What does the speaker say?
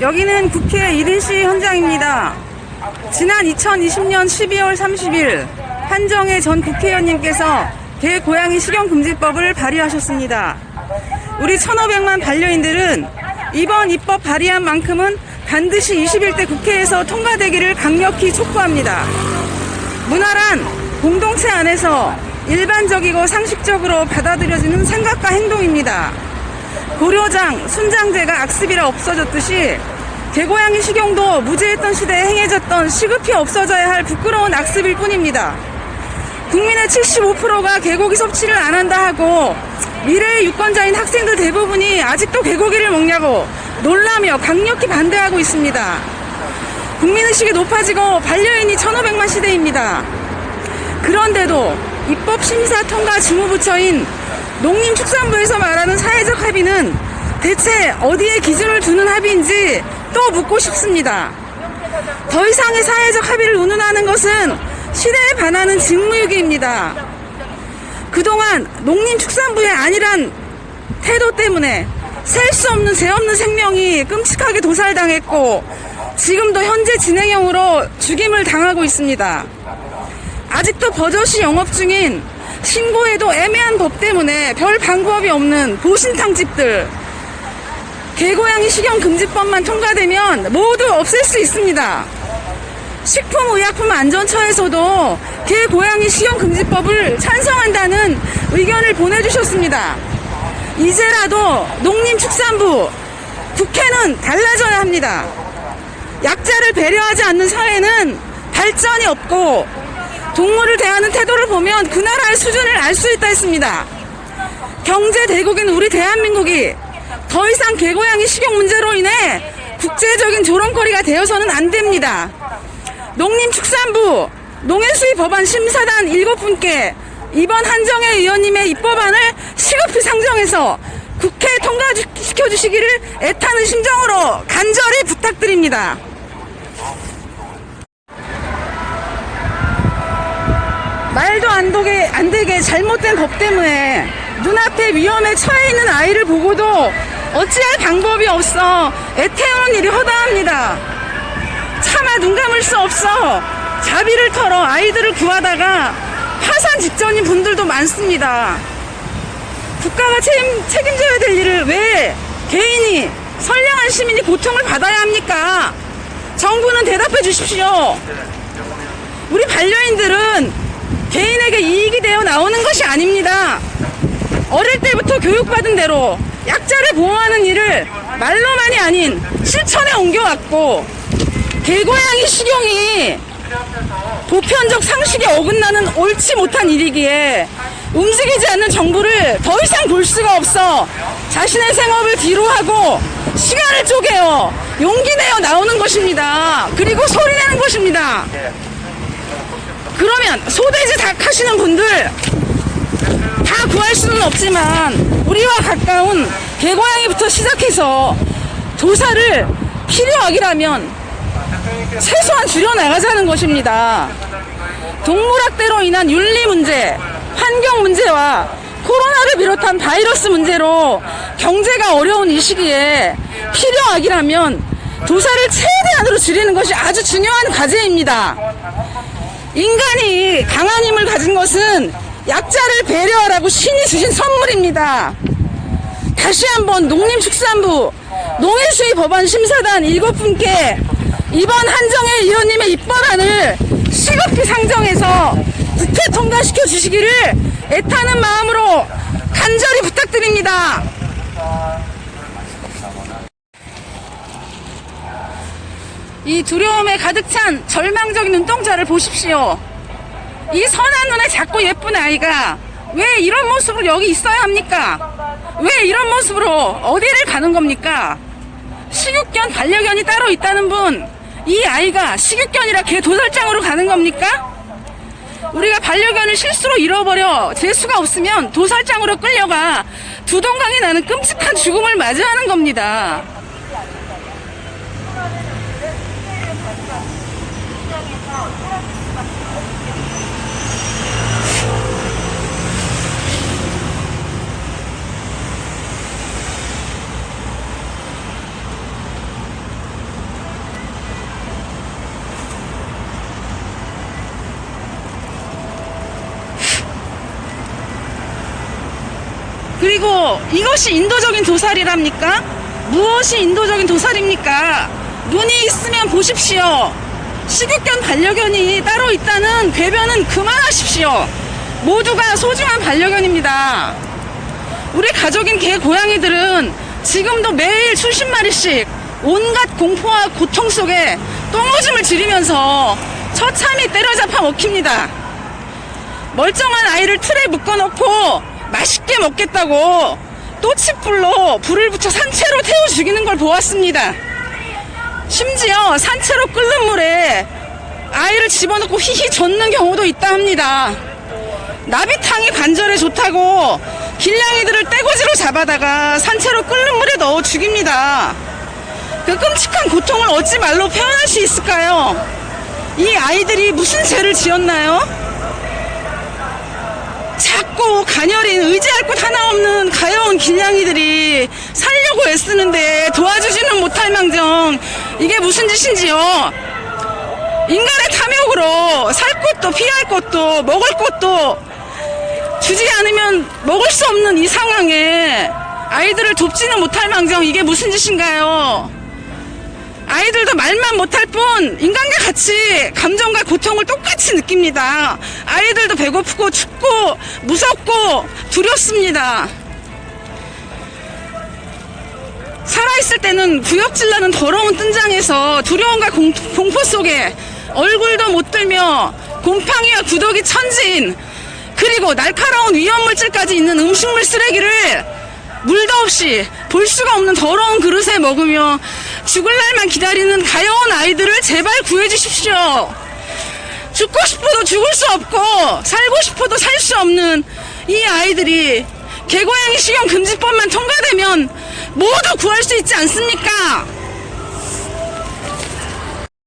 여기는 국회 1인시 현장입니다. 지난 2020년 12월 30일 한정혜 전 국회의원님께서 개고양이 식용금지법을 발의하셨습니다. 우리 1,500만 반려인들은 이번 입법 발의한 만큼은 반드시 21대 국회에서 통과되기를 강력히 촉구합니다. 문화란 공동체 안에서 일반적이고 상식적으로 받아들여지는 생각과 행동입니다. 고려장, 순장제가 악습이라 없어졌듯이 개고양이 식용도 무죄했던 시대에 행해졌던 시급히 없어져야 할 부끄러운 악습일 뿐입니다. 국민의 75%가 개고기 섭취를 안 한다 하고 미래의 유권자인 학생들 대부분이 아직도 개고기를 먹냐고 놀라며 강력히 반대하고 있습니다. 국민의식이 높아지고 반려인이 1,500만 시대입니다. 그런데도 입법 심사 통과 주무부처인 농림축산부에서 말하는 사회적 합의는 대체 어디에 기준을 두는 합의인지 또 묻고 싶습니다. 더 이상의 사회적 합의를 운운하는 것은 시대에 반하는 직무유기입니다. 그동안 농림축산부의 안일한 태도 때문에 셀 수 없는 죄 없는 생명이 끔찍하게 도살당했고 지금도 현재 진행형으로 죽임을 당하고 있습니다. 아직도 버젓이 영업 중인 신고해도 애매한 법 때문에 별 방법이 없는 보신탕집들, 개고양이 식용금지법만 통과되면 모두 없앨 수 있습니다. 식품의약품안전처에서도 개고양이 식용금지법을 찬성한다는 의견을 보내주셨습니다. 이제라도 농림축산부, 국회는 달라져야 합니다. 약자를 배려하지 않는 사회는 발전이 없고 동물을 대하는 태도를 보면 그 나라의 수준을 알 수 있다 했습니다. 경제 대국인 우리 대한민국이 더 이상 개고양이 식용 문제로 인해 국제적인 조롱거리가 되어서는 안 됩니다. 농림축산부, 농해수위 법안 심사단 7분께 이번 한정혜 의원님의 입법안을 시급히 상정해서 국회에 통과시켜주시기를 애타는 심정으로 간절히 부탁드립니다. 말도 안 되게 잘못된 법 때문에 눈앞에 위험에 처해 있는 아이를 보고도 어찌할 방법이 없어 애태우는 일이 허다합니다. 차마 눈 감을 수 없어 자비를 털어 아이들을 구하다가 파산 직전인 분들도 많습니다. 국가가 책임져야 될 일을 왜 개인이, 선량한 시민이 고통을 받아야 합니까? 정부는 대답해 주십시오. 우리 반려인들은 개인에게 이익이 되어 나오는 것이 아닙니다. 어릴 때부터 교육받은 대로 약자를 보호하는 일을 말로만이 아닌 실천에 옮겨왔고 개고양이 식용이 보편적 상식에 어긋나는 옳지 못한 일이기에 움직이지 않는 정부를 더 이상 볼 수가 없어 자신의 생업을 뒤로하고 시간을 쪼개어 용기 내어 나오는 것입니다. 그리고 소리내는 것입니다. 그러면 소돼지 닭 하시는 분들 다 구할 수는 없지만 우리와 가까운 개고양이부터 시작해서 도살을 필요하기라면 최소한 줄여나가자는 것입니다. 동물학대로 인한 윤리 문제, 환경 문제와 코로나를 비롯한 바이러스 문제로 경제가 어려운 이 시기에 필요하기라면 도살을 최대한으로 줄이는 것이 아주 중요한 과제입니다. 인간이 강한 힘을 가진 것은 약자를 배려하라고 신이 주신 선물입니다. 다시 한번 농림축산부, 농해수위 법안 심사단 7분께 이번 한정혜 의원님의 입법안을 시급히 상정해서 국회 통과시켜 주시기를 애타는 마음으로 간절히 부탁드립니다. 이 두려움에 가득 찬 절망적인 눈동자를 보십시오. 이 선한 눈에 작고 예쁜 아이가 왜 이런 모습으로 여기 있어야 합니까? 왜 이런 모습으로 어디를 가는 겁니까? 식육견, 반려견이 따로 있다는 분, 이 아이가 식육견이라 개 도살장으로 가는 겁니까? 우리가 반려견을 실수로 잃어버려 재수가 없으면 도살장으로 끌려가 두동강이 나는 끔찍한 죽음을 맞이하는 겁니다. 그리고 이것이 인도적인 도살이랍니까? 무엇이 인도적인 도살입니까? 눈이 있으면 보십시오. 식육견 반려견이 따로 있다는 궤변은 그만하십시오. 모두가 소중한 반려견입니다. 우리 가족인 개 고양이들은 지금도 매일 수십 마리씩 온갖 공포와 고통 속에 똥오줌을 지르면서 처참히 때려잡아 먹힙니다. 멀쩡한 아이를 틀에 묶어놓고 맛있게 먹겠다고 또치불로 불을 붙여 산채로 태워 죽이는 걸 보았습니다. 심지어 산채로 끓는 물에 아이를 집어넣고 히히 젓는 경우도 있다 합니다. 나비탕이 관절에 좋다고 길냥이들을 떼거지로 잡아다가 산채로 끓는 물에 넣어 죽입니다. 그 끔찍한 고통을 어찌 말로 표현할 수 있을까요? 이 아이들이 무슨 죄를 지었나요? 작고 가녀린 의지할 곳 하나 없는 가여운 길냥이들이 살려고 애쓰는데 도와주지는 못할 망정, 이게 무슨 짓인지요? 인간의 탐욕으로 살 것도 피할 것도 먹을 것도 주지 않으면 먹을 수 없는 이 상황에 아이들을 돕지는 못할 망정, 이게 무슨 짓인가요? 아이들도 말만 못할 뿐 인간과 같이 감정과 고통을 똑같이 느낍니다. 아이들도 배고프고 춥고 무섭고 두렵습니다. 살아있을 때는 구역질 나는 더러운 뜬장에서 두려움과 공포 속에 얼굴도 못 들며 곰팡이와 구더기 천지인, 그리고 날카로운 위험물질까지 있는 음식물 쓰레기를 물도 없이 볼 수가 없는 더러운 그릇에 먹으며 죽을 날만 기다리는 가여운 아이들을 제발 구해주십시오. 죽고 싶어도 죽을 수 없고 살고 싶어도 살 수 없는 이 아이들이 개고양이 식용 금지법만 통과되면 모두 구할 수 있지 않습니까?